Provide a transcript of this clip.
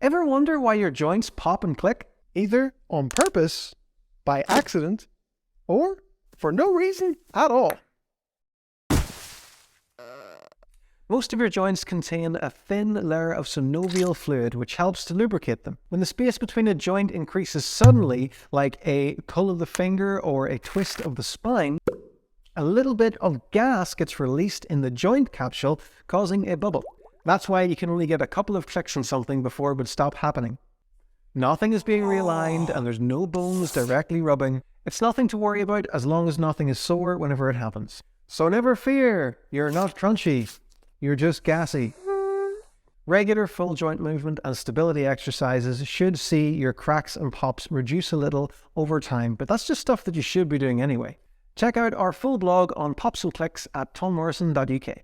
Ever wonder why your joints pop and click? Either on purpose, by accident, or for no reason at all. Most of your joints contain a thin layer of synovial fluid which helps to lubricate them. When the space between a joint increases suddenly, like a pull of the finger or a twist of the spine, a little bit of gas gets released in the joint capsule, causing a bubble. That's why you can only get a couple of clicks on something before it would stop happening. Nothing is being realigned and there's no bones directly rubbing. It's nothing to worry about as long as nothing is sore whenever it happens. So never fear, you're not crunchy. You're just gassy. Regular full joint movement and stability exercises should see your cracks and pops reduce a little over time, but that's just stuff that you should be doing anyway. Check out our full blog on pops and clicks at tommorrison.uk.